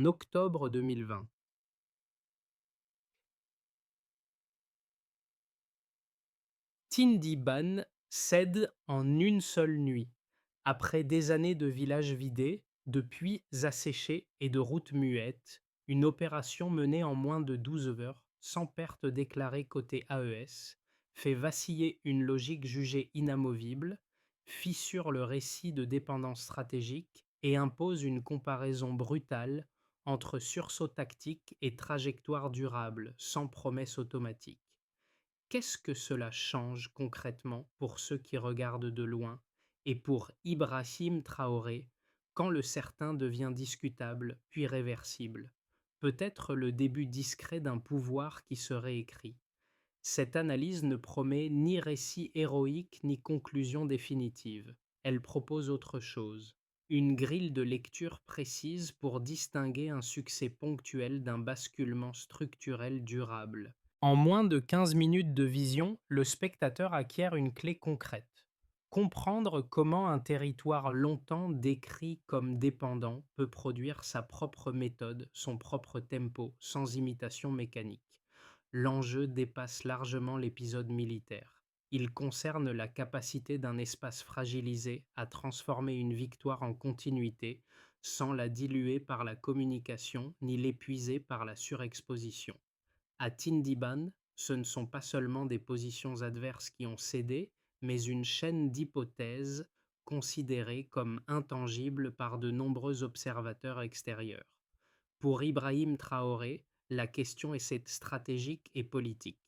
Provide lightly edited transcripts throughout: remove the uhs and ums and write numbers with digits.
en octobre 2020. Tindiban cède en une seule nuit. Après des années de villages vidés, de puits asséchés et de routes muettes, une opération menée en moins de 12 heures, sans perte déclarée côté AES, fait vaciller une logique jugée inamovible, fissure le récit de dépendance stratégique et impose une comparaison brutale entre sursaut tactique et trajectoire durable, sans promesse automatique. Qu'est-ce que cela change concrètement pour ceux qui regardent de loin et pour Ibrahim Traoré quand le certain devient discutable puis réversible? Peut-être le début discret d'un pouvoir qui se réécrit. Cette analyse ne promet ni récit héroïque ni conclusion définitive. Elle propose autre chose. Une grille de lecture précise pour distinguer un succès ponctuel d'un basculement structurel durable. En moins de 15 minutes de vision, le spectateur acquiert une clé concrète. Comprendre comment un territoire longtemps décrit comme dépendant peut produire sa propre méthode, son propre tempo, sans imitation mécanique. L'enjeu dépasse largement l'épisode militaire. Il concerne la capacité d'un espace fragilisé à transformer une victoire en continuité sans la diluer par la communication ni l'épuiser par la surexposition. À Tindiban, ce ne sont pas seulement des positions adverses qui ont cédé, mais une chaîne d'hypothèses considérées comme intangibles par de nombreux observateurs extérieurs. Pour Ibrahim Traoré, la question est stratégique et politique.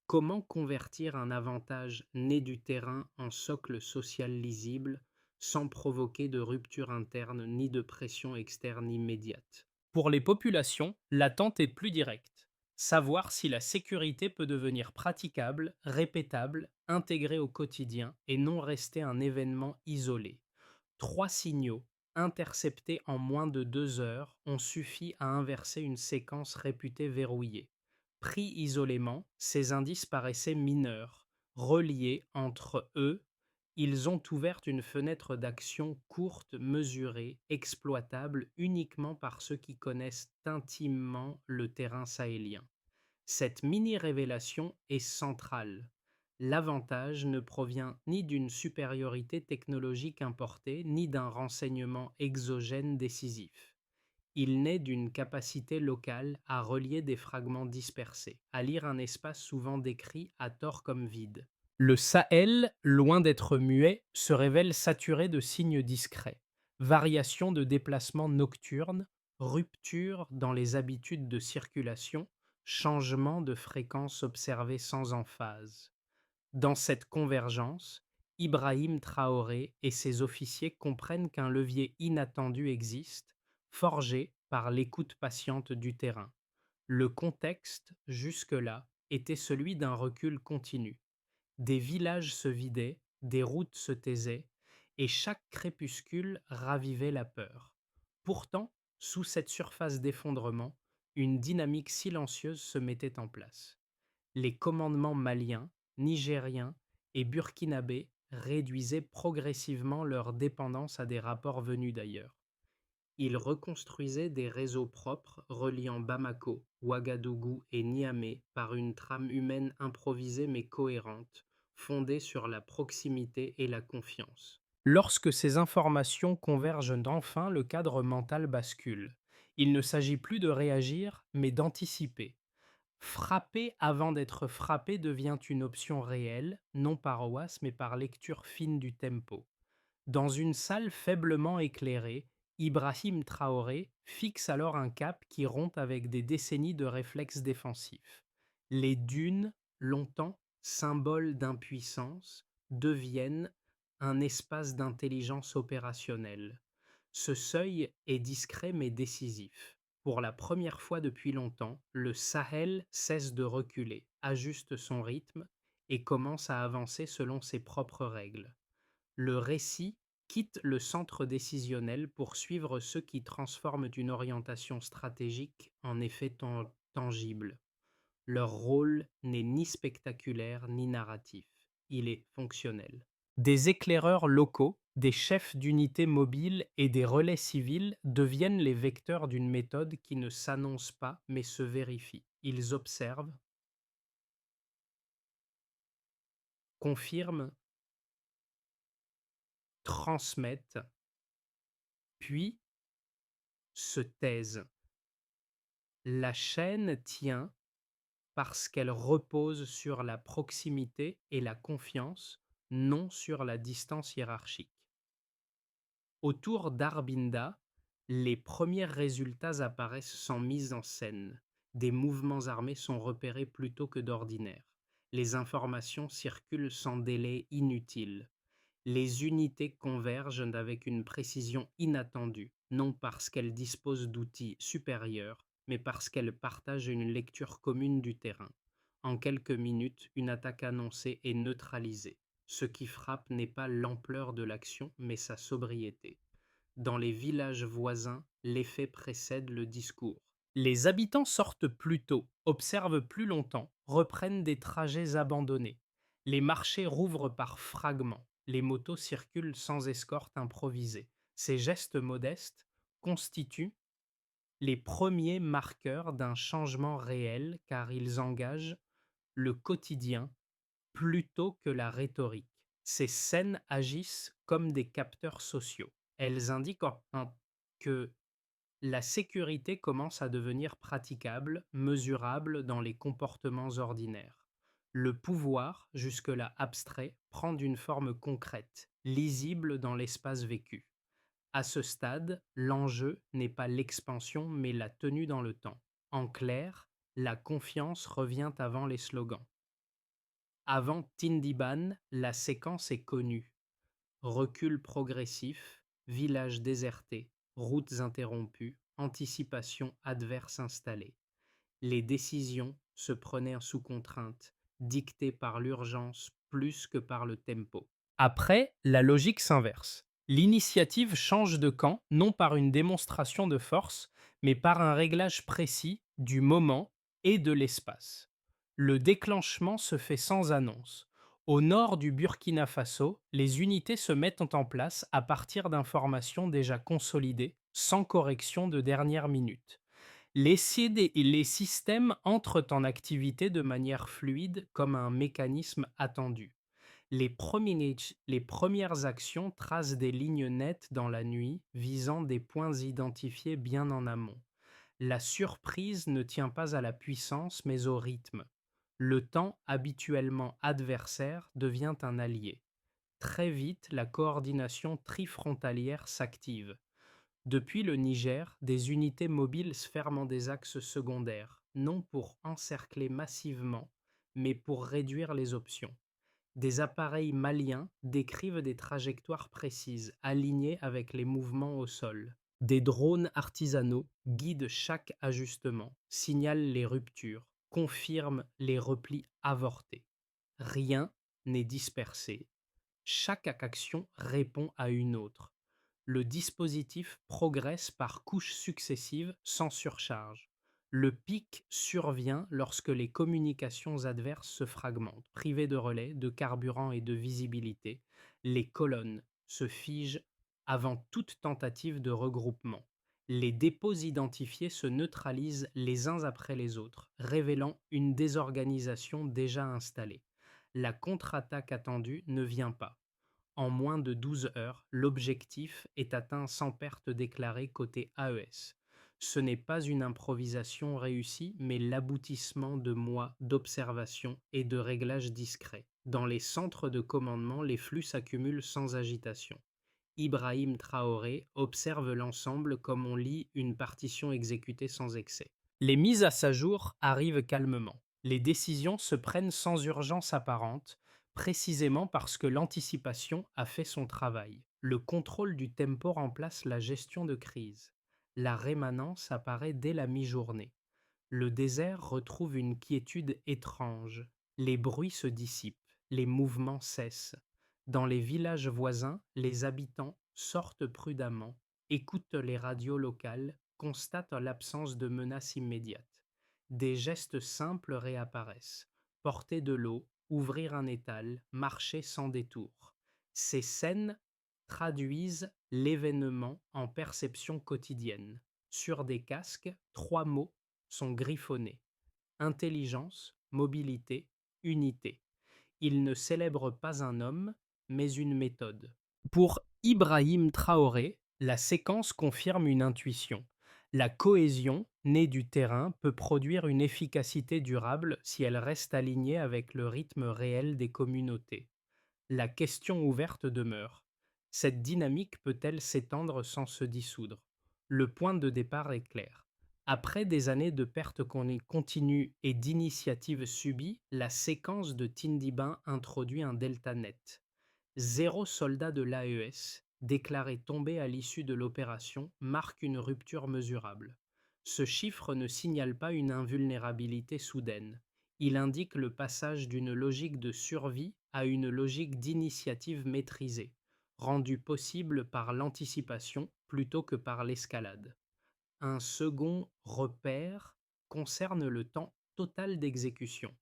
Comment convertir un avantage né du terrain en socle social lisible sans provoquer de rupture interne ni de pression externe immédiate? Pour les populations, l'attente est plus directe. Savoir si la sécurité peut devenir praticable, répétable, intégrée au quotidien et non rester un événement isolé. Trois signaux, interceptés en moins de 2 heures, ont suffi à inverser une séquence réputée verrouillée. Pris isolément, ces indices paraissaient mineurs. Reliés entre eux, ils ont ouvert une fenêtre d'action courte, mesurée, exploitable uniquement par ceux qui connaissent intimement le terrain sahélien. Cette mini-révélation est centrale. L'avantage ne provient ni d'une supériorité technologique importée, ni d'un renseignement exogène décisif. Il naît d'une capacité locale à relier des fragments dispersés, à lire un espace souvent décrit à tort comme vide. Le Sahel, loin d'être muet, se révèle saturé de signes discrets. Variations de déplacement nocturnes, ruptures dans les habitudes de circulation, changements de fréquence observés sans emphase. Dans cette convergence, Ibrahim Traoré et ses officiers comprennent qu'un levier inattendu existe, forgé par l'écoute patiente du terrain. Le contexte, jusque-là, était celui d'un recul continu. Des villages se vidaient, des routes se taisaient, et chaque crépuscule ravivait la peur. Pourtant, sous cette surface d'effondrement, une dynamique silencieuse se mettait en place. Les commandements maliens, nigériens et burkinabés réduisaient progressivement leur dépendance à des rapports venus d'ailleurs. Ils reconstruisaient des réseaux propres reliant Bamako, Ouagadougou et Niamey par une trame humaine improvisée mais cohérente, fondée sur la proximité et la confiance. Lorsque ces informations convergent enfin, le cadre mental bascule. Il ne s'agit plus de réagir, mais d'anticiper. Frapper avant d'être frappé devient une option réelle, non par OAS mais par lecture fine du tempo. Dans une salle faiblement éclairée, Ibrahim Traoré fixe alors un cap qui rompt avec des décennies de réflexes défensifs. Les dunes, longtemps symboles d'impuissance, deviennent un espace d'intelligence opérationnelle. Ce seuil est discret mais décisif. Pour la première fois depuis longtemps, le Sahel cesse de reculer, ajuste son rythme et commence à avancer selon ses propres règles. Le récit quitte le centre décisionnel pour suivre ceux qui transforment une orientation stratégique en effet tangible. Leur rôle n'est ni spectaculaire ni narratif, il est fonctionnel. Des éclaireurs locaux, Des chefs d'unités mobiles et des relais civils deviennent les vecteurs d'une méthode qui ne s'annonce pas mais se vérifie. Ils observent, confirment, transmettent, puis se taisent. La chaîne tient parce qu'elle repose sur la proximité et la confiance, non sur la distance hiérarchique. Autour d'Arbinda, les premiers résultats apparaissent sans mise en scène. Des mouvements armés sont repérés plus tôt que d'ordinaire. Les informations circulent sans délai inutile. Les unités convergent avec une précision inattendue, non parce qu'elles disposent d'outils supérieurs, mais parce qu'elles partagent une lecture commune du terrain. En quelques minutes, une attaque annoncée est neutralisée. Ce qui frappe n'est pas l'ampleur de l'action, mais sa sobriété. Dans les villages voisins, l'effet précède le discours. Les habitants sortent plus tôt, observent plus longtemps, reprennent des trajets abandonnés. Les marchés rouvrent par fragments. Les motos circulent sans escorte improvisée. Ces gestes modestes constituent les premiers marqueurs d'un changement réel car ils engagent le quotidien plutôt que la rhétorique. Ces scènes agissent comme des capteurs sociaux. Elles indiquent que la sécurité commence à devenir praticable, mesurable dans les comportements ordinaires. Le pouvoir, jusque-là abstrait, prend une forme concrète, lisible dans l'espace vécu. À ce stade, l'enjeu n'est pas l'expansion mais la tenue dans le temps. En clair, la confiance revient avant les slogans. Avant Tindiban, la séquence est connue. Recul progressif, villages désertés, routes interrompues, anticipation adverse installée. Les décisions se prenaient sous contrainte, dictées par l'urgence plus que par le tempo. Après, la logique s'inverse. L'initiative change de camp, non par une démonstration de force, mais par un réglage précis du moment et de l'espace. Le déclenchement se fait sans annonce. Au nord du Burkina Faso, les unités se mettent en place à partir d'informations déjà consolidées, sans correction de dernière minute. Les systèmes entrent en activité de manière fluide comme un mécanisme attendu. Les premières actions tracent des lignes nettes dans la nuit, visant des points identifiés bien en amont. La surprise ne tient pas à la puissance, mais au rythme. Le temps, habituellement adversaire, devient un allié. Très vite, la coordination trifrontalière s'active. Depuis le Niger, des unités mobiles se ferment des axes secondaires, non pour encercler massivement, mais pour réduire les options. Des appareils maliens décrivent des trajectoires précises, alignées avec les mouvements au sol. Des drones artisanaux guident chaque ajustement, signalent les ruptures, confirment les replis avortés. Rien n'est dispersé. Chaque action répond à une autre. Le dispositif progresse par couches successives sans surcharge. Le pic survient lorsque les communications adverses se fragmentent. Privées de relais, de carburant et de visibilité, les colonnes se figent avant toute tentative de regroupement. Les dépôts identifiés se neutralisent les uns après les autres, révélant une désorganisation déjà installée. La contre-attaque attendue ne vient pas. En moins de 12 heures, l'objectif est atteint sans perte déclarée côté AES. Ce n'est pas une improvisation réussie, mais l'aboutissement de mois d'observation et de réglages discrets. Dans les centres de commandement, les flux s'accumulent sans agitation. Ibrahim Traoré observe l'ensemble comme on lit une partition exécutée sans excès. Les mises à sa jour arrivent calmement. Les décisions se prennent sans urgence apparente, précisément parce que l'anticipation a fait son travail. Le contrôle du tempo remplace la gestion de crise. La rémanence apparaît dès la mi-journée. Le désert retrouve une quiétude étrange. Les bruits se dissipent, les mouvements cessent. Dans les villages voisins, les habitants sortent prudemment, écoutent les radios locales, constatent l'absence de menaces immédiates. Des gestes simples réapparaissent. Porter de l'eau, ouvrir un étal, marcher sans détour. Ces scènes traduisent l'événement en perception quotidienne. Sur des casques, 3 mots sont griffonnés: intelligence, mobilité, unité. Ils ne célèbrent pas un homme, mais une méthode. Pour Ibrahim Traoré, la séquence confirme une intuition. La cohésion, née du terrain, peut produire une efficacité durable si elle reste alignée avec le rythme réel des communautés. La question ouverte demeure. Cette dynamique peut-elle s'étendre sans se dissoudre? Le point de départ est clair. Après des années de pertes continues et d'initiatives subies, la séquence de Tindibin introduit un delta net. 0 soldat de l'AES, déclaré tombé à l'issue de l'opération, marque une rupture mesurable. Ce chiffre ne signale pas une invulnérabilité soudaine. Il indique le passage d'une logique de survie à une logique d'initiative maîtrisée, rendue possible par l'anticipation plutôt que par l'escalade. Un second repère concerne le temps total d'exécution: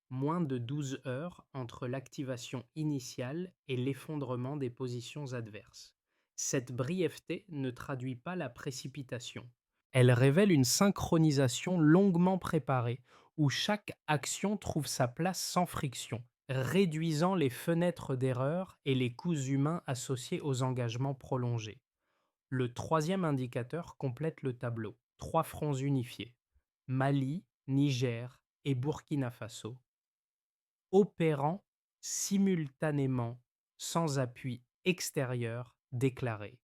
moins de 12 heures entre l'activation initiale et l'effondrement des positions adverses. Cette brièveté ne traduit pas la précipitation. Elle révèle une synchronisation longuement préparée, où chaque action trouve sa place sans friction, réduisant les fenêtres d'erreur et les coûts humains associés aux engagements prolongés. Le troisième indicateur complète le tableau: 3 fronts unifiés: Mali, Niger et Burkina Faso, opérant simultanément sans appui extérieur déclaré.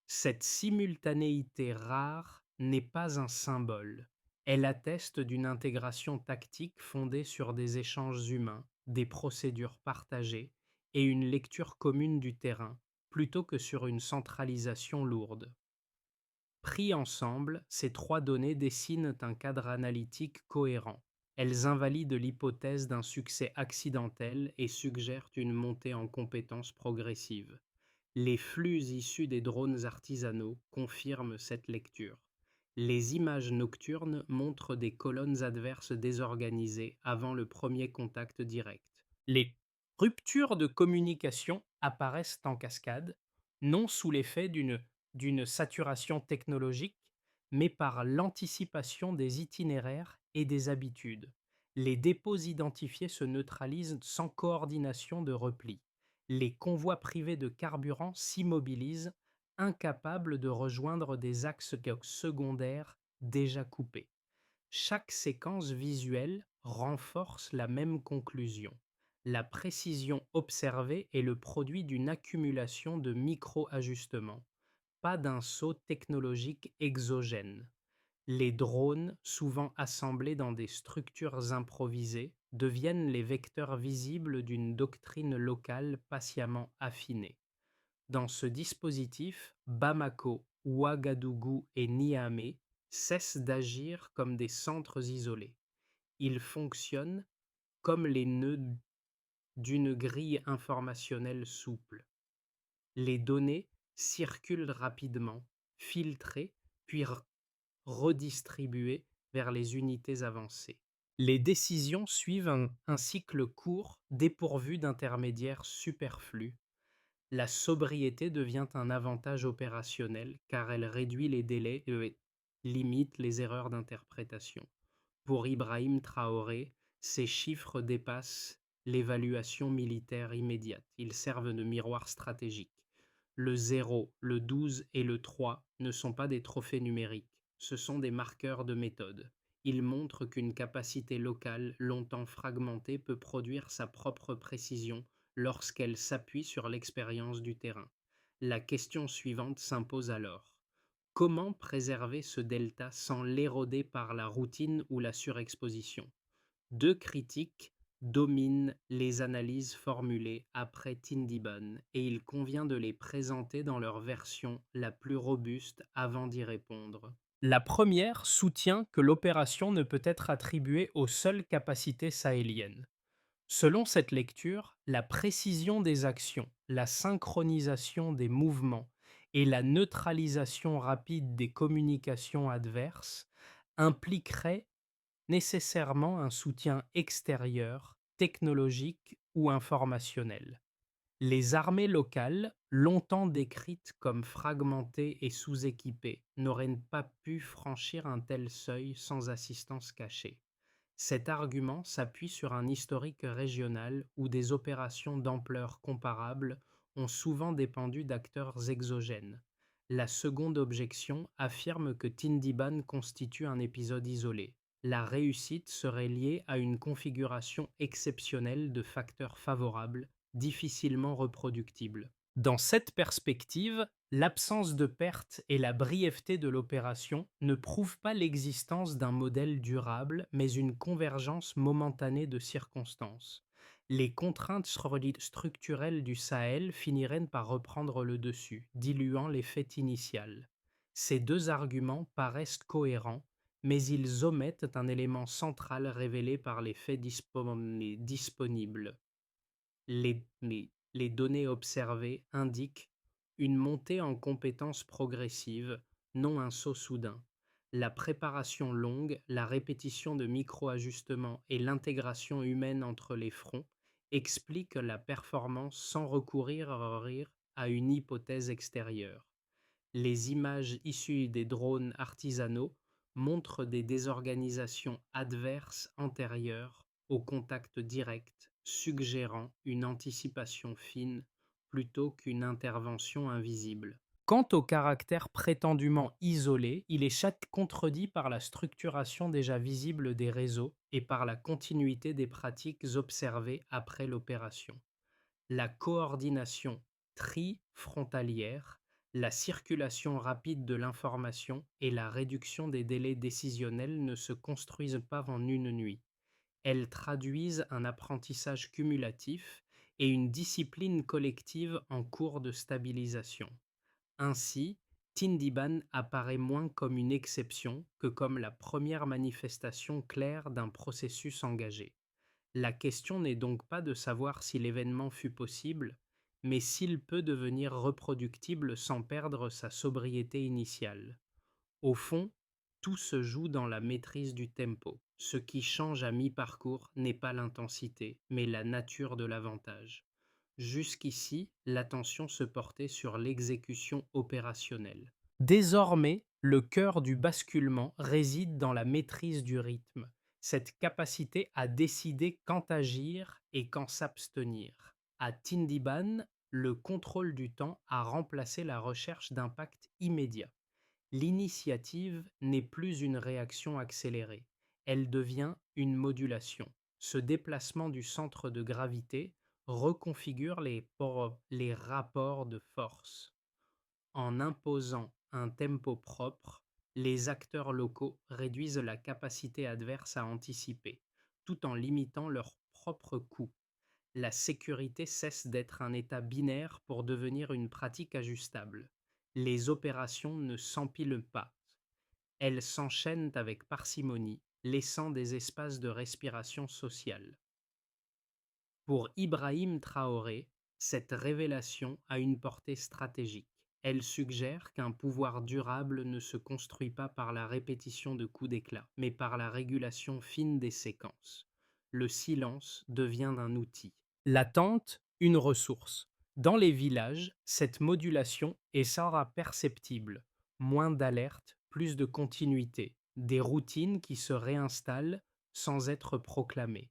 Cette simultanéité rare n'est pas un symbole. Elle atteste d'une intégration tactique fondée sur des échanges humains, des procédures partagées et une lecture commune du terrain, plutôt que sur une centralisation lourde. Pris ensemble, ces 3 données dessinent un cadre analytique cohérent. Elles invalident l'hypothèse d'un succès accidentel et suggèrent une montée en compétences progressive. Les flux issus des drones artisanaux confirment cette lecture. Les images nocturnes montrent des colonnes adverses désorganisées avant le premier contact direct. Les ruptures de communication apparaissent en cascade, non sous l'effet d'une saturation technologique, mais par l'anticipation des itinéraires et des habitudes. Les dépôts identifiés se neutralisent sans coordination de repli. Les convois privés de carburant s'immobilisent, incapables de rejoindre des axes secondaires déjà coupés. Chaque séquence visuelle renforce la même conclusion. La précision observée est le produit d'une accumulation de micro-ajustements, pas d'un saut technologique exogène. Les drones, souvent assemblés dans des structures improvisées, deviennent les vecteurs visibles d'une doctrine locale patiemment affinée. Dans ce dispositif, Bamako, Ouagadougou et Niamey cessent d'agir comme des centres isolés. Ils fonctionnent comme les nœuds d'une grille informationnelle souple. Les données circulent rapidement, filtrées, puis redistribuées vers les unités avancées. Les décisions suivent un cycle court, dépourvu d'intermédiaires superflus. La sobriété devient un avantage opérationnel car elle réduit les délais et limite les erreurs d'interprétation. Pour Ibrahim Traoré, ces chiffres dépassent l'évaluation militaire immédiate. Ils servent de miroir stratégique. Le 0, le 12 et le 3 ne sont pas des trophées numériques, ce sont des marqueurs de méthode. Ils montrent qu'une capacité locale longtemps fragmentée peut produire sa propre précision lorsqu'elle s'appuie sur l'expérience du terrain. La question suivante s'impose alors: comment préserver ce delta sans l'éroder par la routine ou la surexposition? 2 critiques dominent les analyses formulées après Tindiban et il convient de les présenter dans leur version la plus robuste avant d'y répondre. La première soutient que l'opération ne peut être attribuée aux seules capacités sahéliennes. Selon cette lecture, la précision des actions, la synchronisation des mouvements et la neutralisation rapide des communications adverses impliqueraient nécessairement un soutien extérieur, technologique ou informationnel. Les armées locales, longtemps décrites comme fragmentées et sous-équipées, n'auraient pas pu franchir un tel seuil sans assistance cachée. Cet argument s'appuie sur un historique régional où des opérations d'ampleur comparable ont souvent dépendu d'acteurs exogènes. La seconde objection affirme que Tindiban constitue un épisode isolé. La réussite serait liée à une configuration exceptionnelle de facteurs favorables, difficilement reproductibles. Dans cette perspective, l'absence de perte et la brièveté de l'opération ne prouvent pas l'existence d'un modèle durable, mais une convergence momentanée de circonstances. Les contraintes structurelles du Sahel finiraient par reprendre le dessus, diluant l'effet initial. Ces deux arguments paraissent cohérents, mais ils omettent un élément central révélé par les faits disponibles. Les données observées indiquent une montée en compétences progressive, non un saut soudain. La préparation longue, la répétition de micro-ajustements et l'intégration humaine entre les fronts expliquent la performance sans recourir à une hypothèse extérieure. Les images issues des drones artisanaux montrent des désorganisations adverses antérieures au contact direct, suggérant une anticipation fine plutôt qu'une intervention invisible. Quant au caractère prétendument isolé, il est chaque contredit par la structuration déjà visible des réseaux et par la continuité des pratiques observées après l'opération. La coordination tri-frontalière, la circulation rapide de l'information et la réduction des délais décisionnels ne se construisent pas en une nuit. Elles traduisent un apprentissage cumulatif et une discipline collective en cours de stabilisation. Ainsi, Tindiban apparaît moins comme une exception que comme la première manifestation claire d'un processus engagé. La question n'est donc pas de savoir si l'événement fut possible, mais s'il peut devenir reproductible sans perdre sa sobriété initiale. Au fond, tout se joue dans la maîtrise du tempo. Ce qui change à mi-parcours n'est pas l'intensité, mais la nature de l'avantage. Jusqu'ici, l'attention se portait sur l'exécution opérationnelle. Désormais, le cœur du basculement réside dans la maîtrise du rythme, cette capacité à décider quand agir et quand s'abstenir. À Tindiban, le contrôle du temps a remplacé la recherche d'impact immédiat. L'initiative n'est plus une réaction accélérée, elle devient une modulation. Ce déplacement du centre de gravité reconfigure les rapports de force. En imposant un tempo propre, les acteurs locaux réduisent la capacité adverse à anticiper, tout en limitant leurs propres coûts. La sécurité cesse d'être un état binaire pour devenir une pratique ajustable. Les opérations ne s'empilent pas, elles s'enchaînent avec parcimonie, laissant des espaces de respiration sociale. Pour Ibrahim Traoré, cette révélation a une portée stratégique. Elle suggère qu'un pouvoir durable ne se construit pas par la répétition de coups d'éclat, mais par la régulation fine des séquences. Le silence devient un outil. L'attente, une ressource. Dans les villages, cette modulation est sans perceptible. Moins d'alerte, plus de continuité. Des routines qui se réinstallent sans être proclamées.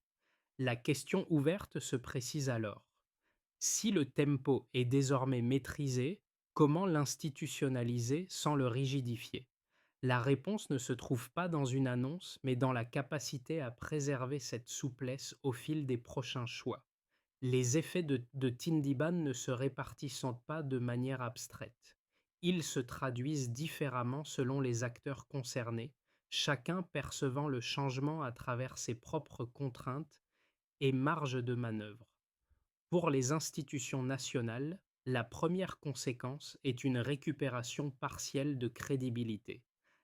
La question ouverte se précise alors. Si le tempo est désormais maîtrisé, comment l'institutionnaliser sans le rigidifier? La réponse ne se trouve pas dans une annonce, mais dans la capacité à préserver cette souplesse au fil des prochains choix. Les effets de Tindiban ne se répartissent pas de manière abstraite. Ils se traduisent différemment selon les acteurs concernés, chacun percevant le changement à travers ses propres contraintes et marges de manœuvre. Pour les institutions nationales, la première conséquence est une récupération partielle de crédibilité.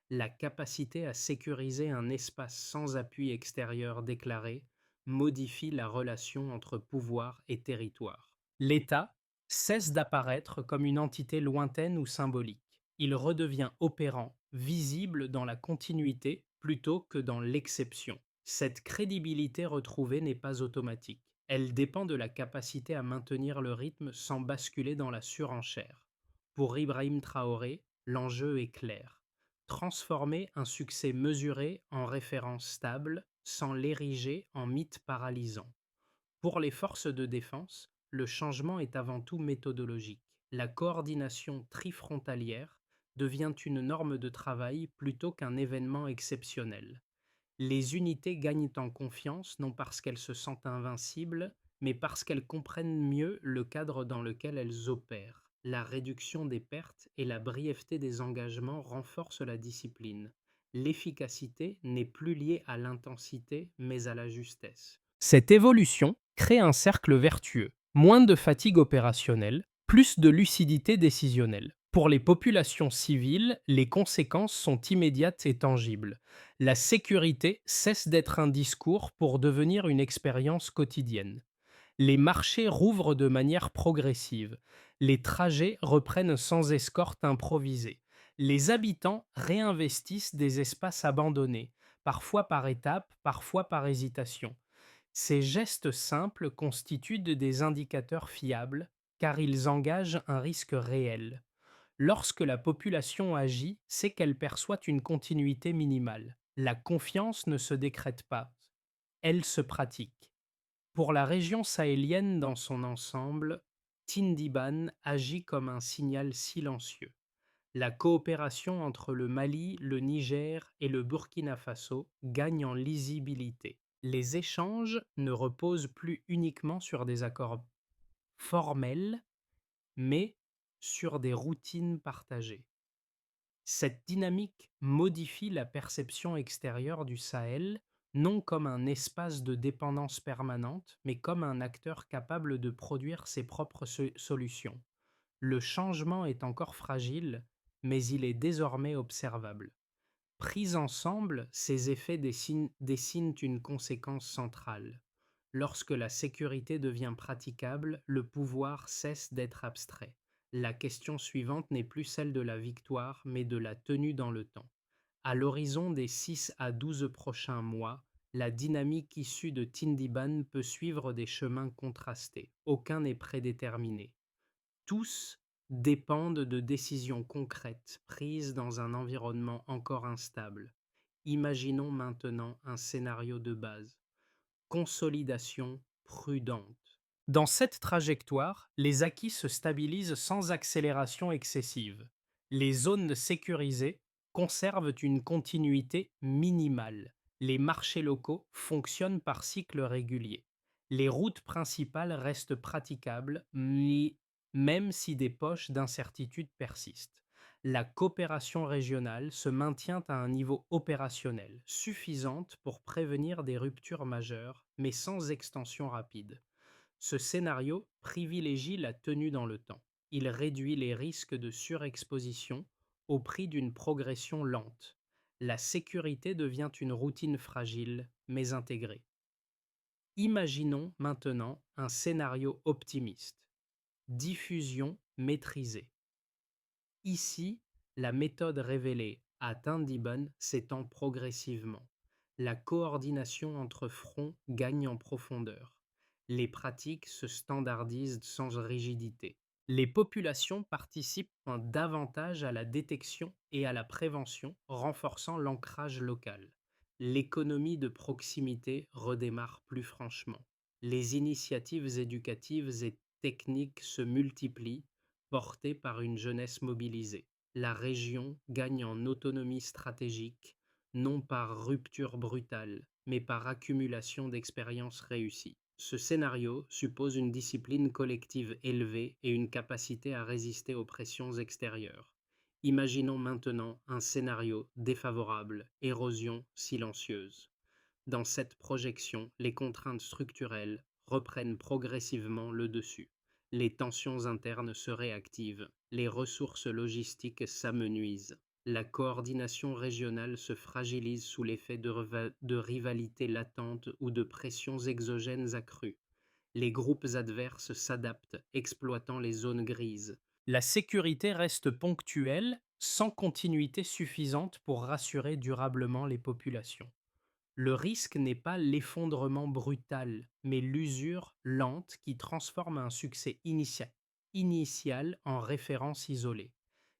La capacité à sécuriser un espace sans appui extérieur déclaré modifie la relation entre pouvoir et territoire. L'État cesse d'apparaître comme une entité lointaine ou symbolique. Il redevient opérant, visible dans la continuité plutôt que dans l'exception. Cette crédibilité retrouvée n'est pas automatique. Elle dépend de la capacité à maintenir le rythme sans basculer dans la surenchère. Pour Ibrahim Traoré, l'enjeu est clair. Transformer un succès mesuré en référence stable sans l'ériger en mythe paralysant. Pour les forces de défense, le changement est avant tout méthodologique. La coordination trifrontalière devient une norme de travail plutôt qu'un événement exceptionnel. Les unités gagnent en confiance non parce qu'elles se sentent invincibles, mais parce qu'elles comprennent mieux le cadre dans lequel elles opèrent. La réduction des pertes et la brièveté des engagements renforcent la discipline. L'efficacité n'est plus liée à l'intensité, mais à la justesse. Cette évolution crée un cercle vertueux. Moins de fatigue opérationnelle, plus de lucidité décisionnelle. Pour les populations civiles, les conséquences sont immédiates et tangibles. La sécurité cesse d'être un discours pour devenir une expérience quotidienne. Les marchés rouvrent de manière progressive. Les trajets reprennent sans escorte improvisée. Les habitants réinvestissent des espaces abandonnés, parfois par étapes, parfois par hésitation. Ces gestes simples constituent des indicateurs fiables car ils engagent un risque réel. Lorsque la population agit, c'est qu'elle perçoit une continuité minimale. La confiance ne se décrète pas, elle se pratique. Pour la région sahélienne dans son ensemble, Tindiban agit comme un signal silencieux. La coopération entre le Mali, le Niger et le Burkina Faso gagne en lisibilité. Les échanges ne reposent plus uniquement sur des accords formels, mais sur des routines partagées. Cette dynamique modifie la perception extérieure du Sahel, non comme un espace de dépendance permanente, mais comme un acteur capable de produire ses propres solutions. Le changement est encore fragile, mais il est désormais observable. Pris ensemble, ces effets dessinent une conséquence centrale. Lorsque la sécurité devient praticable, le pouvoir cesse d'être abstrait. La question suivante n'est plus celle de la victoire, mais de la tenue dans le temps. À l'horizon des 6 à 12 prochains mois, la dynamique issue de Tindiban peut suivre des chemins contrastés. Aucun n'est prédéterminé. Tous dépendent de décisions concrètes prises dans un environnement encore instable. Imaginons maintenant un scénario de base. Consolidation prudente. Dans cette trajectoire, les acquis se stabilisent sans accélération excessive. Les zones sécurisées conservent une continuité minimale. Les marchés locaux fonctionnent par cycles réguliers. Les routes principales restent praticables, même si des poches d'incertitude persistent. La coopération régionale se maintient à un niveau opérationnel, suffisante pour prévenir des ruptures majeures, mais sans extension rapide. Ce scénario privilégie la tenue dans le temps. Il réduit les risques de surexposition au prix d'une progression lente. La sécurité devient une routine fragile, mais intégrée. Imaginons maintenant un scénario optimiste. Diffusion maîtrisée. Ici, la méthode révélée à Tindiban s'étend progressivement. La coordination entre fronts gagne en profondeur. Les pratiques se standardisent sans rigidité. Les populations participent davantage à la détection et à la prévention, renforçant l'ancrage local. L'économie de proximité redémarre plus franchement. Les initiatives éducatives et techniques se multiplient, portée par une jeunesse mobilisée. La région gagne en autonomie stratégique, non par rupture brutale, mais par accumulation d'expériences réussies. Ce scénario suppose une discipline collective élevée et une capacité à résister aux pressions extérieures. Imaginons maintenant un scénario défavorable, érosion silencieuse. Dans cette projection, les contraintes structurelles reprennent progressivement le dessus. Les tensions internes se réactivent, les ressources logistiques s'amenuisent. La coordination régionale se fragilise sous l'effet de rivalités latentes ou de pressions exogènes accrues. Les groupes adverses s'adaptent, exploitant les zones grises. La sécurité reste ponctuelle, sans continuité suffisante pour rassurer durablement les populations. Le risque n'est pas l'effondrement brutal, mais l'usure lente qui transforme un succès initial en référence isolée.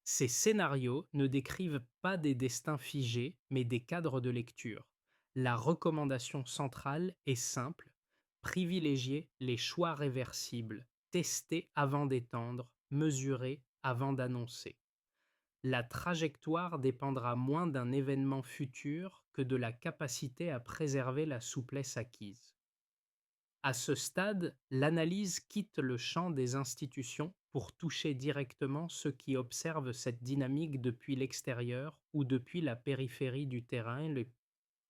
Ces scénarios ne décrivent pas des destins figés, mais des cadres de lecture. La recommandation centrale est simple: privilégier les choix réversibles, tester avant d'étendre, mesurer avant d'annoncer. La trajectoire dépendra moins d'un événement futur que de la capacité à préserver la souplesse acquise. À ce stade, l'analyse quitte le champ des institutions pour toucher directement ceux qui observent cette dynamique depuis l'extérieur ou depuis la périphérie du terrain.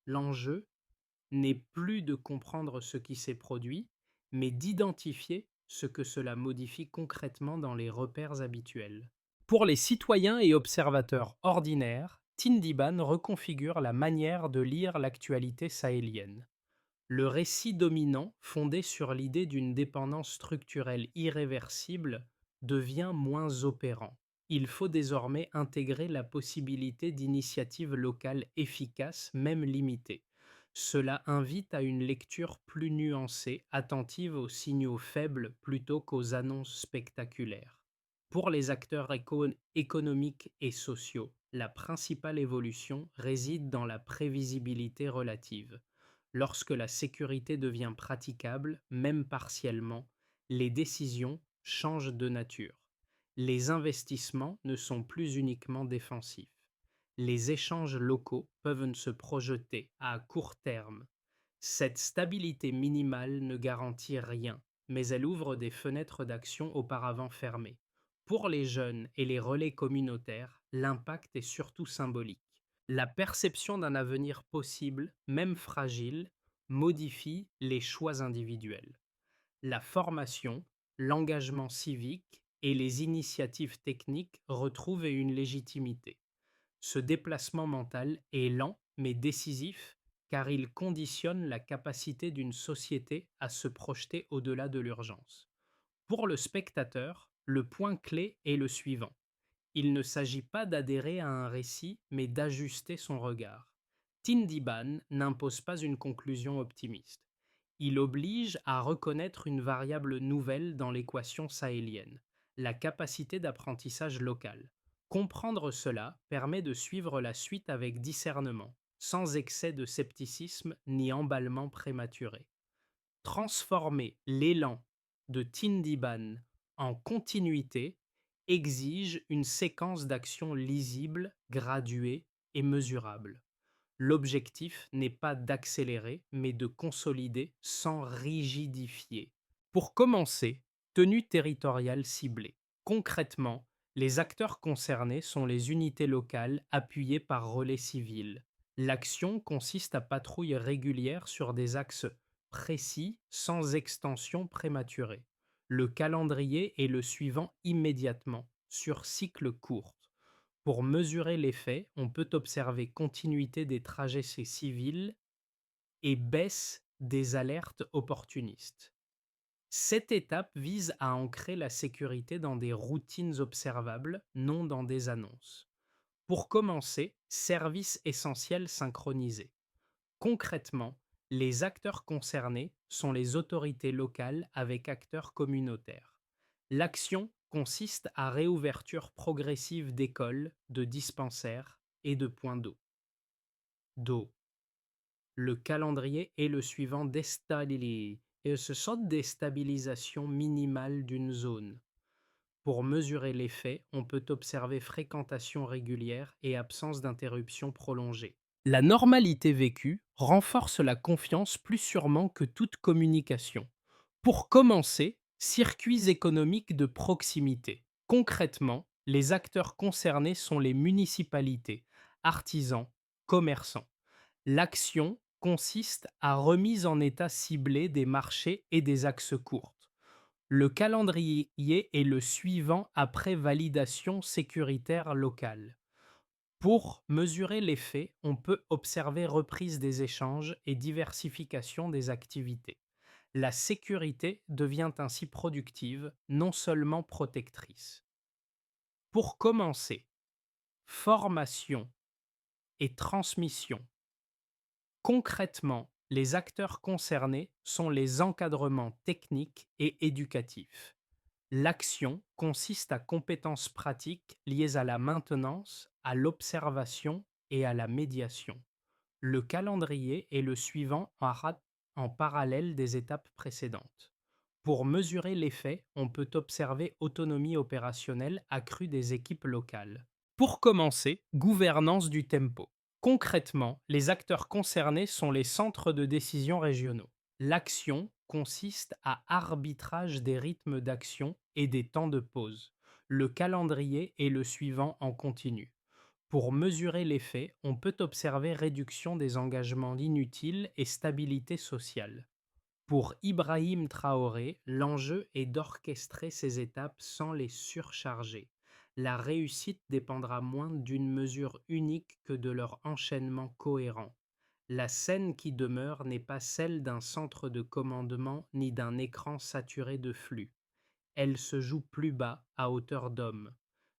L'enjeu n'est plus de comprendre ce qui s'est produit, mais d'identifier ce que cela modifie concrètement dans les repères habituels. Pour les citoyens et observateurs ordinaires, Tindiban reconfigure la manière de lire l'actualité sahélienne. Le récit dominant, fondé sur l'idée d'une dépendance structurelle irréversible, devient moins opérant. Il faut désormais intégrer la possibilité d'initiatives locales efficaces, même limitées. Cela invite à une lecture plus nuancée, attentive aux signaux faibles plutôt qu'aux annonces spectaculaires. Pour les acteurs économiques et sociaux, la principale évolution réside dans la prévisibilité relative. Lorsque la sécurité devient praticable, même partiellement, les décisions changent de nature. Les investissements ne sont plus uniquement défensifs. Les échanges locaux peuvent se projeter à court terme. Cette stabilité minimale ne garantit rien, mais elle ouvre des fenêtres d'action auparavant fermées. Pour les jeunes et les relais communautaires, l'impact est surtout symbolique. La perception d'un avenir possible, même fragile, modifie les choix individuels. La formation, l'engagement civique et les initiatives techniques retrouvent une légitimité. Ce déplacement mental est lent mais décisif, car il conditionne la capacité d'une société à se projeter au-delà de l'urgence. Pour le spectateur, le point clé est le suivant: il ne s'agit pas d'adhérer à un récit, mais d'ajuster son regard. Tindiban n'impose pas une conclusion optimiste. Il oblige à reconnaître une variable nouvelle dans l'équation sahélienne: la capacité d'apprentissage local. Comprendre cela permet de suivre la suite avec discernement, sans excès de scepticisme ni emballement prématuré. Transformer l'élan de Tindiban en continuité exige une séquence d'actions lisibles, graduées et mesurables. L'objectif n'est pas d'accélérer, mais de consolider sans rigidifier. Pour commencer, tenue territoriale ciblée. Concrètement, les acteurs concernés sont les unités locales appuyées par relais civils. L'action consiste à patrouiller régulière sur des axes précis sans extension prématurée. Le calendrier est le suivant immédiatement, sur cycle court. Pour mesurer l'effet, on peut observer continuité des trajets civils et baisse des alertes opportunistes. Cette étape vise à ancrer la sécurité dans des routines observables, non dans des annonces. Pour commencer, services essentiels synchronisés. Concrètement, les acteurs concernés sont les autorités locales avec acteurs communautaires. L'action consiste à réouverture progressive d'écoles, de dispensaires et de points d'eau. Le calendrier est le suivant: et ce sont des stabilisations minimales d'une zone. Pour mesurer l'effet, on peut observer fréquentation régulière et absence d'interruption prolongée. La normalité vécue renforce la confiance plus sûrement que toute communication. Pour commencer, circuits économiques de proximité. Concrètement, les acteurs concernés sont les municipalités, artisans, commerçants. L'action consiste à remise en état ciblée des marchés et des axes courts. Le calendrier est le suivant après validation sécuritaire locale. Pour mesurer l'effet, on peut observer reprise des échanges et diversification des activités. La sécurité devient ainsi productive, non seulement protectrice. Pour commencer, formation et transmission. Concrètement, les acteurs concernés sont les encadrements techniques et éducatifs. L'action consiste à compétences pratiques liées à la maintenance, à l'observation et à la médiation. Le calendrier est le suivant en parallèle des étapes précédentes. Pour mesurer l'effet, on peut observer autonomie opérationnelle accrue des équipes locales. Pour commencer, gouvernance du tempo. Concrètement, les acteurs concernés sont les centres de décision régionaux. L'action consiste à arbitrage des rythmes d'action et des temps de pause. Le calendrier est le suivant en continu. Pour mesurer l'effet, on peut observer réduction des engagements inutiles et stabilité sociale. Pour Ibrahim Traoré, l'enjeu est d'orchestrer ces étapes sans les surcharger. La réussite dépendra moins d'une mesure unique que de leur enchaînement cohérent. La scène qui demeure n'est pas celle d'un centre de commandement ni d'un écran saturé de flux. Elle se joue plus bas, à hauteur d'homme.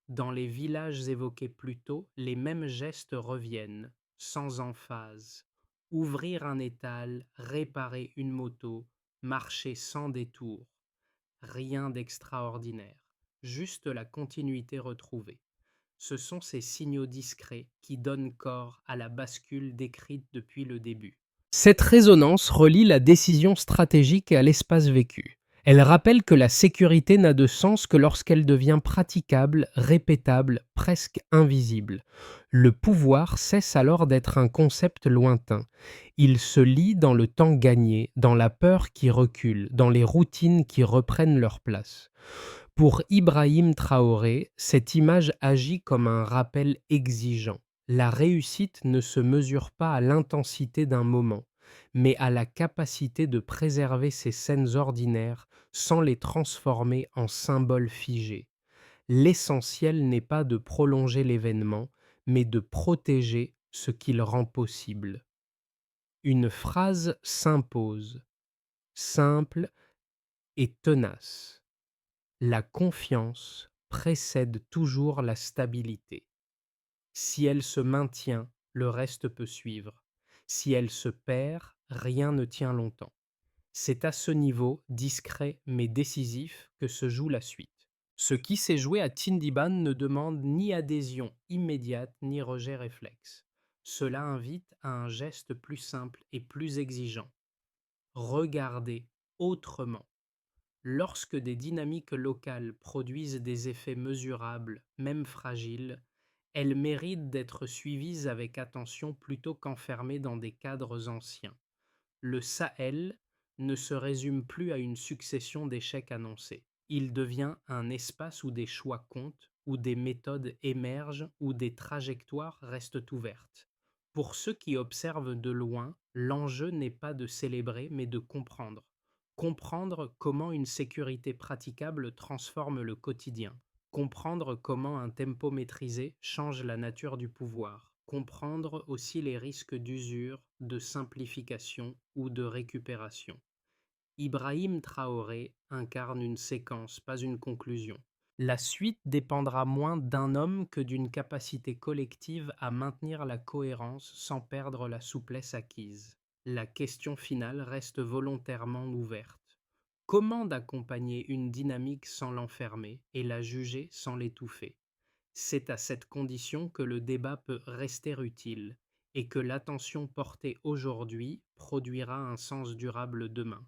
Dans les villages évoqués plus tôt, les mêmes gestes reviennent, sans emphase. Ouvrir un étal, réparer une moto, marcher sans détour. Rien d'extraordinaire, juste la continuité retrouvée. Ce sont ces signaux discrets qui donnent corps à la bascule décrite depuis le début. Cette résonance relie la décision stratégique à l'espace vécu. Elle rappelle que la sécurité n'a de sens que lorsqu'elle devient praticable, répétable, presque invisible. Le pouvoir cesse alors d'être un concept lointain. Il se lie dans le temps gagné, dans la peur qui recule, dans les routines qui reprennent leur place. Pour Ibrahim Traoré, cette image agit comme un rappel exigeant. La réussite ne se mesure pas à l'intensité d'un moment, mais à la capacité de préserver ces scènes ordinaires sans les transformer en symboles figés. L'essentiel n'est pas de prolonger l'événement, mais de protéger ce qu'il rend possible. Une phrase s'impose, simple et tenace. La confiance précède toujours la stabilité. Si elle se maintient, le reste peut suivre. Si elle se perd, rien ne tient longtemps. C'est à ce niveau, discret mais décisif, que se joue la suite. Ce qui s'est joué à Tindiban ne demande ni adhésion immédiate ni rejet réflexe. Cela invite à un geste plus simple et plus exigeant. Regarder autrement. Lorsque des dynamiques locales produisent des effets mesurables, même fragiles, elles méritent d'être suivies avec attention plutôt qu'enfermées dans des cadres anciens. Le Sahel ne se résume plus à une succession d'échecs annoncés. Il devient un espace où des choix comptent, où des méthodes émergent, où des trajectoires restent ouvertes. Pour ceux qui observent de loin, l'enjeu n'est pas de célébrer mais de comprendre. Comprendre comment une sécurité praticable transforme le quotidien. Comprendre comment un tempo maîtrisé change la nature du pouvoir. Comprendre aussi les risques d'usure, de simplification ou de récupération. Ibrahim Traoré incarne une séquence, pas une conclusion. La suite dépendra moins d'un homme que d'une capacité collective à maintenir la cohérence sans perdre la souplesse acquise. La question finale reste volontairement ouverte. Comment d'accompagner une dynamique sans l'enfermer et la juger sans l'étouffer? C'est à cette condition que le débat peut rester utile et que l'attention portée aujourd'hui produira un sens durable demain.